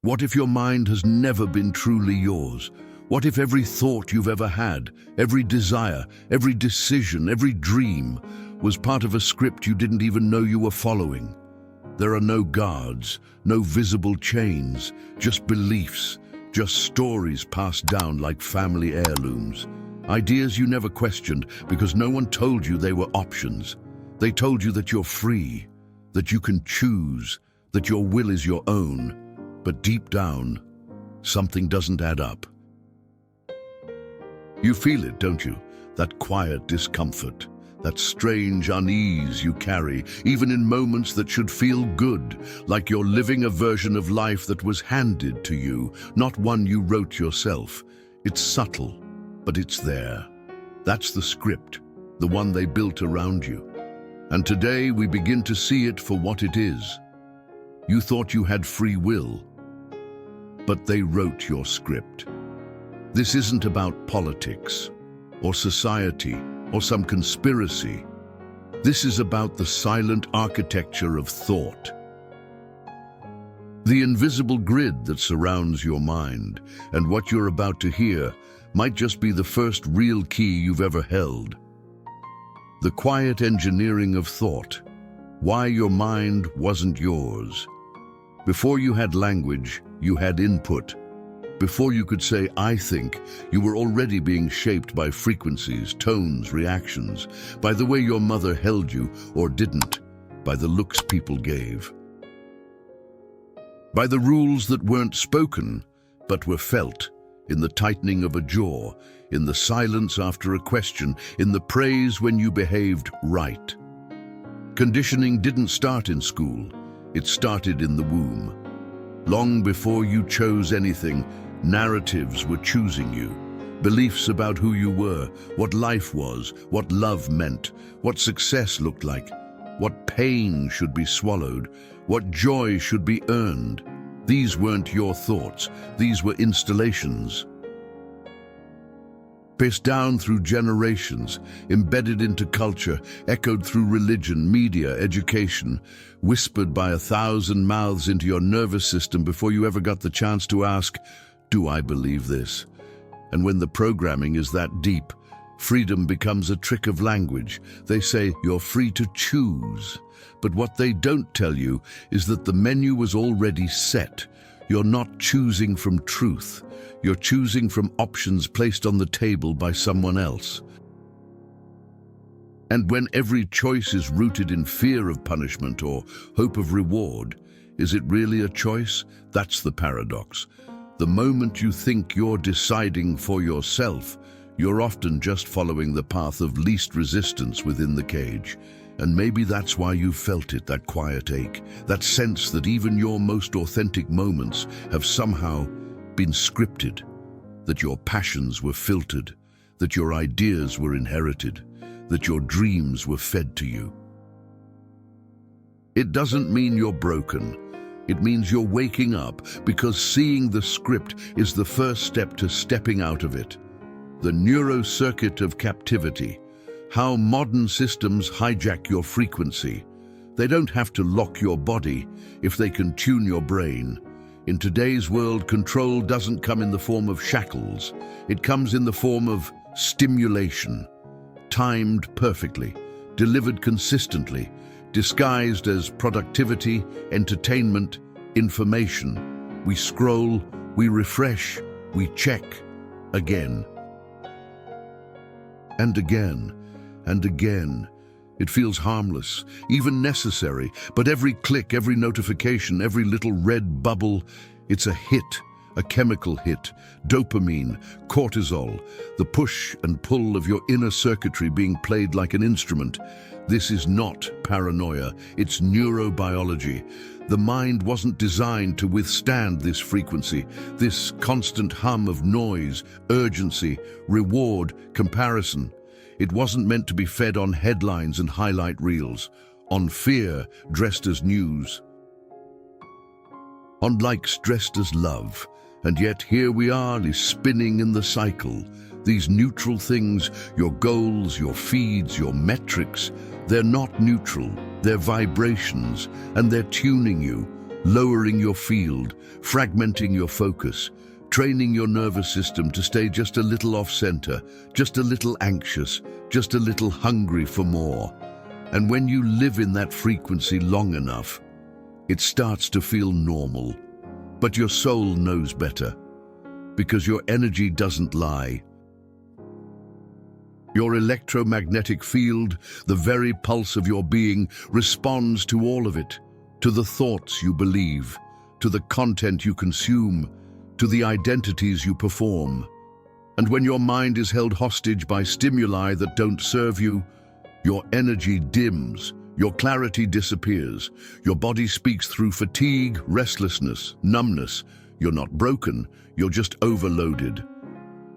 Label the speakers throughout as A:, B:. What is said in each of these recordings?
A: What if your mind has never been truly yours? What if every thought you've ever had, every desire, every decision, every dream was part of a script you didn't even know you were following? There are no guards, no visible chains, just beliefs, just stories passed down like family heirlooms. Ideas you never questioned because no one told you they were options. They told you that you're free, that you can choose, that your will is your own. But deep down, something doesn't add up. You feel it, don't you? That quiet discomfort, that strange unease you carry, even in moments that should feel good, like you're living a version of life that was handed to you, not one you wrote yourself. It's subtle, but it's there. That's the script, the one they built around you. And today we begin to see it for what it is. You thought you had free will, but they wrote your script. This isn't about politics, or society, or some conspiracy. This is about the silent architecture of thought. The invisible grid that surrounds your mind, and what you're about to hear might just be the first real key you've ever held. The quiet engineering of thought, why your mind wasn't yours. Before you had language, you had input. Before you could say, I think, you were already being shaped by frequencies, tones, reactions, by the way your mother held you or didn't, by the looks people gave, by the rules that weren't spoken, but were felt, in the tightening of a jaw, in the silence after a question, in the praise when you behaved right. Conditioning didn't start in school. It started in the womb. Long before you chose anything, narratives were choosing you. Beliefs about who you were, what life was, what love meant, what success looked like, what pain should be swallowed, what joy should be earned. These weren't your thoughts, these were installations. Passed down through generations, embedded into culture, echoed through religion, media, education, whispered by 1,000 mouths into your nervous system before you ever got the chance to ask, do I believe this? And when the programming is that deep, freedom becomes a trick of language. They say you're free to choose. But what they don't tell you is that the menu was already set. You're not choosing from truth. You're choosing from options placed on the table by someone else. And when every choice is rooted in fear of punishment or hope of reward, is it really a choice? That's the paradox. The moment you think you're deciding for yourself, you're often just following the path of least resistance within the cage. And maybe that's why you felt it, that quiet ache, that sense that even your most authentic moments have somehow been scripted, that your passions were filtered, that your ideas were inherited, that your dreams were fed to you. It doesn't mean you're broken. It means you're waking up, because seeing the script is the first step to stepping out of it. The neurocircuit of captivity. How modern systems hijack your frequency. They don't have to lock your body if they can tune your brain. In today's world, control doesn't come in the form of shackles. It comes in the form of stimulation, timed perfectly, delivered consistently, disguised as productivity, entertainment, information. We scroll, we refresh, we check, again. And again, and again. It feels harmless, even necessary, but every click, every notification, every little red bubble, it's a hit, a chemical hit, dopamine, cortisol, the push and pull of your inner circuitry being played like an instrument. This is not paranoia, it's neurobiology. The mind wasn't designed to withstand this frequency, this constant hum of noise, urgency, reward, comparison. It wasn't meant to be fed on headlines and highlight reels, on fear dressed as news, on likes dressed as love. And yet here we are, spinning in the cycle. These neutral things, your goals, your feeds, your metrics, they're not neutral, they're vibrations, and they're tuning you, lowering your field, fragmenting your focus, training your nervous system to stay just a little off-center, just a little anxious, just a little hungry for more. And when you live in that frequency long enough, it starts to feel normal. But your soul knows better, because your energy doesn't lie. Your electromagnetic field, the very pulse of your being, responds to all of it, to the thoughts you believe, to the content you consume, to the identities you perform. And when your mind is held hostage by stimuli that don't serve you, your energy dims, your clarity disappears, your body speaks through fatigue, restlessness, numbness. You're not broken, you're just overloaded.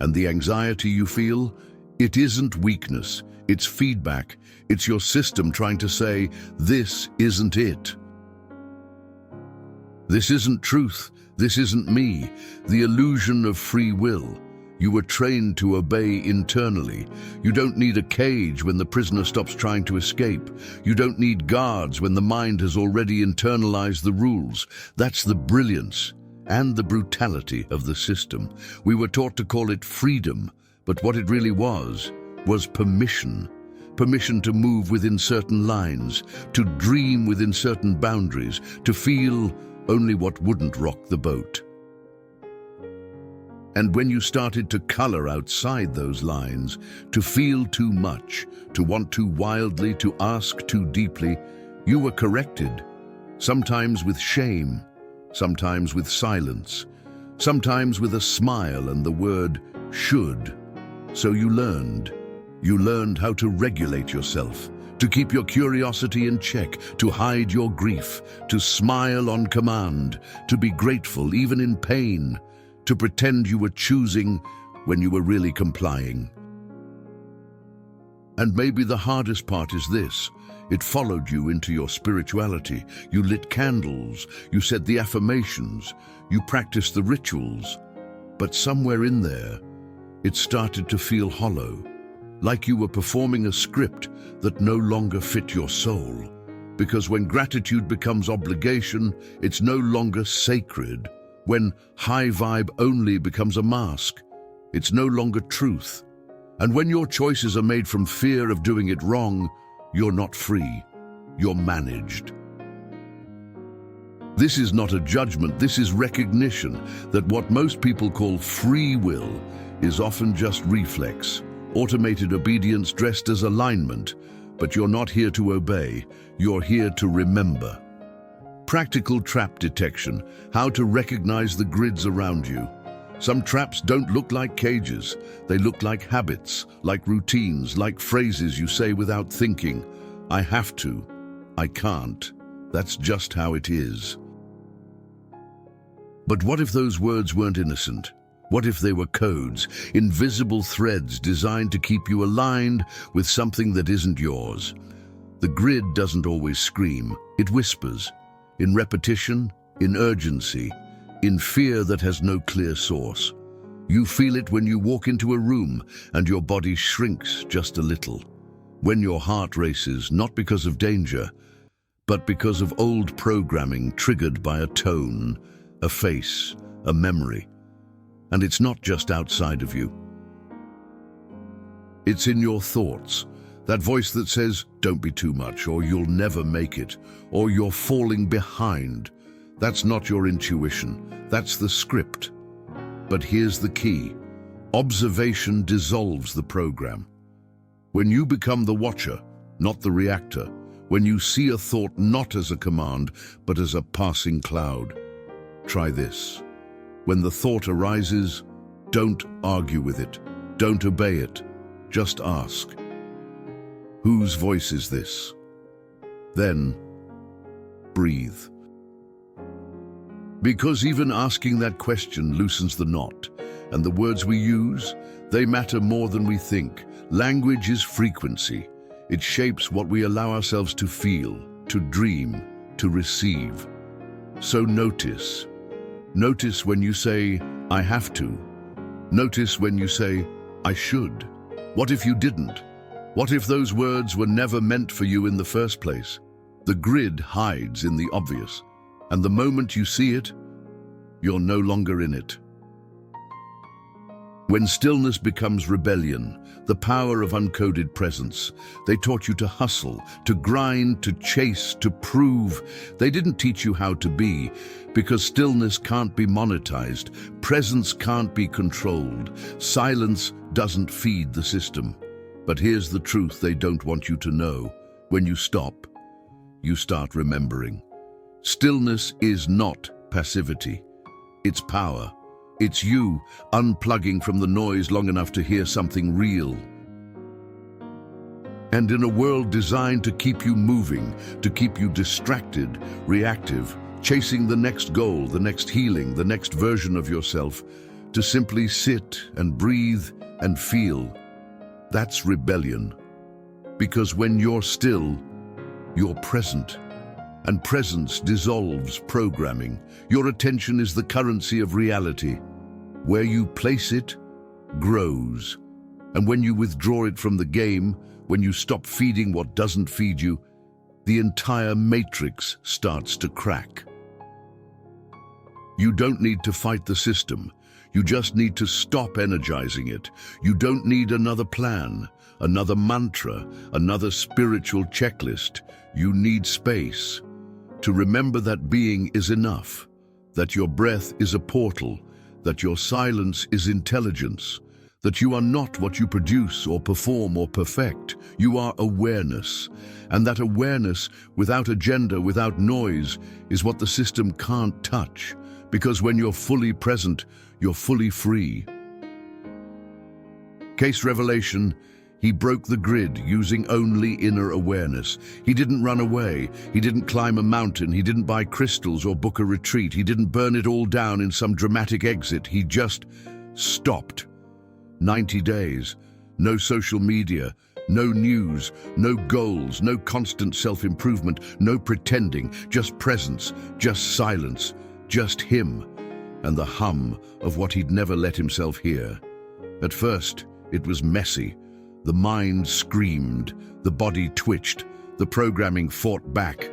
A: And the anxiety you feel, it isn't weakness, it's feedback. It's your system trying to say, this isn't it. This isn't truth, this isn't me. The illusion of free will. You were trained to obey internally. You don't need a cage when the prisoner stops trying to escape. You don't need guards when the mind has already internalized the rules. That's the brilliance and the brutality of the system. We were taught to call it freedom, but what it really was permission. Permission to move within certain lines, to dream within certain boundaries, to feel only what wouldn't rock the boat. And when you started to color outside those lines, to feel too much, to want too wildly, to ask too deeply, you were corrected, sometimes with shame, sometimes with silence, sometimes with a smile and the word should. So you learned how to regulate yourself, to keep your curiosity in check, to hide your grief, to smile on command, to be grateful even in pain, to pretend you were choosing when you were really complying. And maybe the hardest part is this: it followed you into your spirituality. You lit candles, you said the affirmations, you practiced the rituals, but somewhere in there, it started to feel hollow, like you were performing a script that no longer fit your soul. Because when gratitude becomes obligation, it's no longer sacred. When high vibe only becomes a mask, it's no longer truth. And when your choices are made from fear of doing it wrong, you're not free, you're managed. This is not a judgment, this is recognition that what most people call free will is often just reflex, automated obedience dressed as alignment. But you're not here to obey, you're here to remember. Practical trap detection, how to recognize the grids around you. Some traps don't look like cages. They look like habits, like routines, like phrases you say without thinking. I have to. I can't. That's just how it is. But what if those words weren't innocent? What if they were codes, invisible threads designed to keep you aligned with something that isn't yours? The grid doesn't always scream. It whispers. In repetition, in urgency, in fear that has no clear source. You feel it when you walk into a room and your body shrinks just a little. When your heart races, not because of danger, but because of old programming triggered by a tone, a face, a memory. And it's not just outside of you. It's in your thoughts. That voice that says, don't be too much, or you'll never make it, or you're falling behind. That's not your intuition, that's the script. But here's the key. Observation dissolves the program. When you become the watcher, not the reactor, when you see a thought not as a command, but as a passing cloud. Try this. When the thought arises, don't argue with it, don't obey it, just ask. Whose voice is this? Then, breathe. Because even asking that question loosens the knot, and the words we use, they matter more than we think. Language is frequency. It shapes what we allow ourselves to feel, to dream, to receive. So notice. Notice when you say, I have to. Notice when you say, I should. What if you didn't? What if those words were never meant for you in the first place? The grid hides in the obvious. And the moment you see it, you're no longer in it. When stillness becomes rebellion, the power of uncoded presence, they taught you to hustle, to grind, to chase, to prove. They didn't teach you how to be, because stillness can't be monetized, presence can't be controlled, silence doesn't feed the system. But here's the truth they don't want you to know. When you stop, you start remembering. Stillness is not passivity. It's power. It's you unplugging from the noise long enough to hear something real. And in a world designed to keep you moving, to keep you distracted, reactive, chasing the next goal, the next healing, the next version of yourself, to simply sit and breathe and feel, that's rebellion. Because when you're still, you're present. And presence dissolves programming. Your attention is the currency of reality. Where you place it, grows. And when you withdraw it from the game, when you stop feeding what doesn't feed you, the entire matrix starts to crack. You don't need to fight the system. You just need to stop energizing it. You don't need another plan, another mantra, another spiritual checklist. You need space. To remember that being is enough, that your breath is a portal, that your silence is intelligence, that you are not what you produce or perform or perfect. You are awareness, and that awareness without agenda, without noise, is what the system can't touch, because when you're fully present, you're fully free. Case revelation. He broke the grid using only inner awareness. He didn't run away. He didn't climb a mountain. He didn't buy crystals or book a retreat. He didn't burn it all down in some dramatic exit. He just stopped. 90 days. No social media. No news. No goals. No constant self-improvement. No pretending. Just presence. Just silence. Just him. And the hum of what he'd never let himself hear. At first, it was messy. The mind screamed, the body twitched, the programming fought back.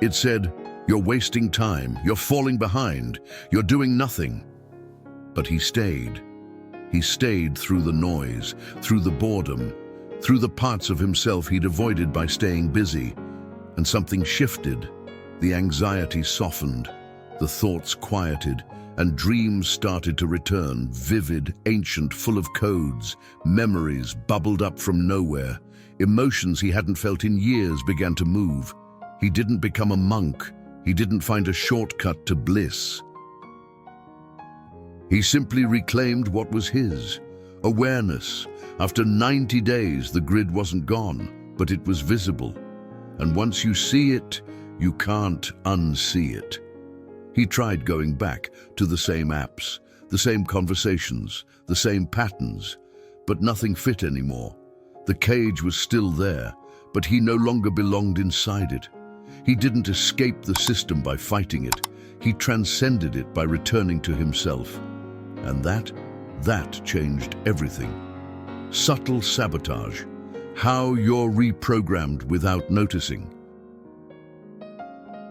A: It said, "You're wasting time, you're falling behind, you're doing nothing." But he stayed. He stayed through the noise, through the boredom, through the parts of himself he'd avoided by staying busy. And something shifted. The anxiety softened, the thoughts quieted, and dreams started to return, vivid, ancient, full of codes. Memories bubbled up from nowhere. Emotions he hadn't felt in years began to move. He didn't become a monk. He didn't find a shortcut to bliss. He simply reclaimed what was his. Awareness. After 90 days, the grid wasn't gone, but it was visible. And once you see it, you can't unsee it. He tried going back to the same apps, the same conversations, the same patterns, but nothing fit anymore. The cage was still there, but he no longer belonged inside it. He didn't escape the system by fighting it. He transcended it by returning to himself. And that changed everything. Subtle sabotage. How you're reprogrammed without noticing.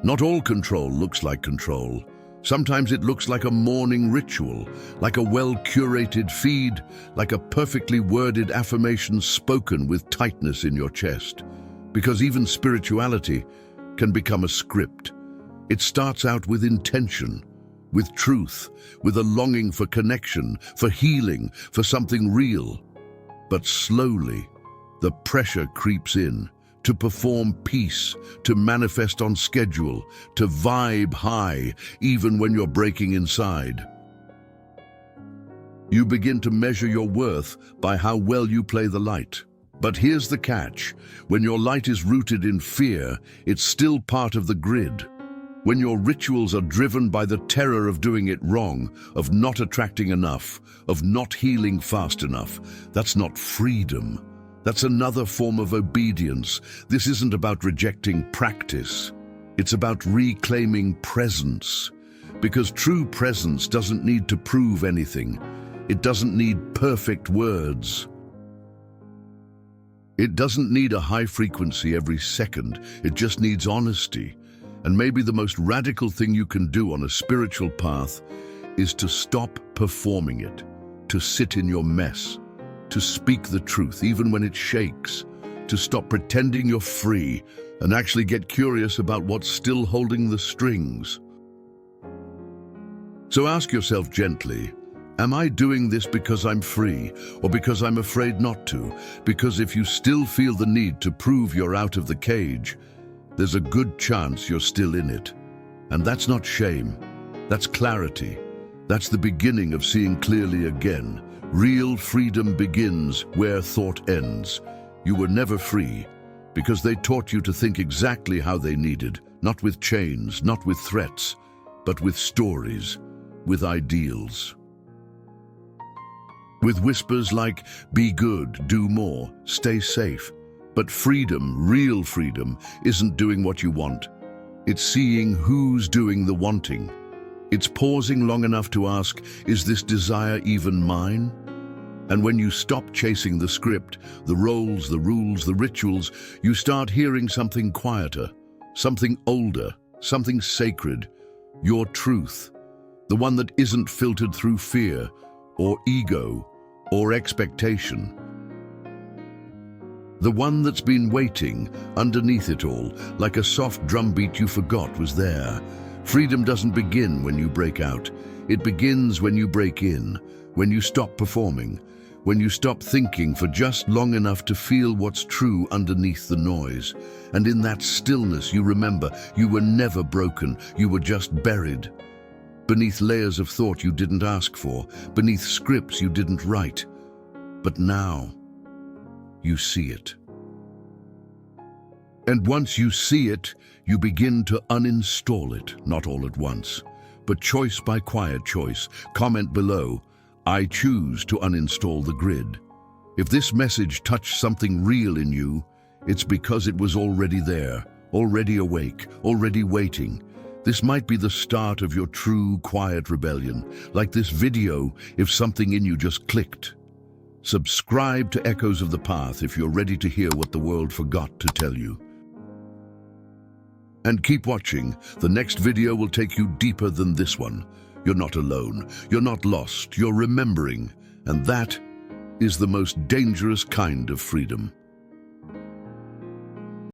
A: Not all control looks like control. Sometimes it looks like a morning ritual, like a well-curated feed, like a perfectly worded affirmation spoken with tightness in your chest. Because even spirituality can become a script. It starts out with intention, with truth, with a longing for connection, for healing, for something real. But slowly, the pressure creeps in. To perform peace, to manifest on schedule, to vibe high, even when you're breaking inside. You begin to measure your worth by how well you play the light. But here's the catch. When your light is rooted in fear, it's still part of the grid. When your rituals are driven by the terror of doing it wrong, of not attracting enough, of not healing fast enough, that's not freedom. That's another form of obedience. This isn't about rejecting practice. It's about reclaiming presence. Because true presence doesn't need to prove anything. It doesn't need perfect words. It doesn't need a high frequency every second. It just needs honesty. And maybe the most radical thing you can do on a spiritual path is to stop performing it, to sit in your mess, to speak the truth even when it shakes, to stop pretending you're free and actually get curious about what's still holding the strings. So ask yourself gently, am I doing this because I'm free or because I'm afraid not to? Because if you still feel the need to prove you're out of the cage, there's a good chance you're still in it. And that's not shame, that's clarity. That's the beginning of seeing clearly again. Real freedom begins where thought ends. You were never free because they taught you to think exactly how they needed, not with chains, not with threats, but with stories, with ideals. With whispers like, be good, do more, stay safe. But freedom, real freedom, isn't doing what you want. It's seeing who's doing the wanting. It's pausing long enough to ask, is this desire even mine? And when you stop chasing the script, the roles, the rules, the rituals, you start hearing something quieter, something older, something sacred, your truth, the one that isn't filtered through fear or ego or expectation. The one that's been waiting underneath it all, like a soft drumbeat you forgot was there. Freedom doesn't begin when you break out. It begins when you break in, when you stop performing, when you stop thinking for just long enough to feel what's true underneath the noise. And in that stillness, you remember you were never broken, you were just buried. Beneath layers of thought you didn't ask for, beneath scripts you didn't write. But now, you see it. And once you see it, you begin to uninstall it, not all at once, but choice by quiet choice. Comment below, I choose to uninstall the grid. If this message touched something real in you, it's because it was already there, already awake, already waiting. This might be the start of your true, quiet rebellion. Like this video, if something in you just clicked. Subscribe to Echoes of the Path if you're ready to hear what the world forgot to tell you. And keep watching. The next video will take you deeper than this one. You're not alone. You're not lost. You're remembering. And that is the most dangerous kind of freedom.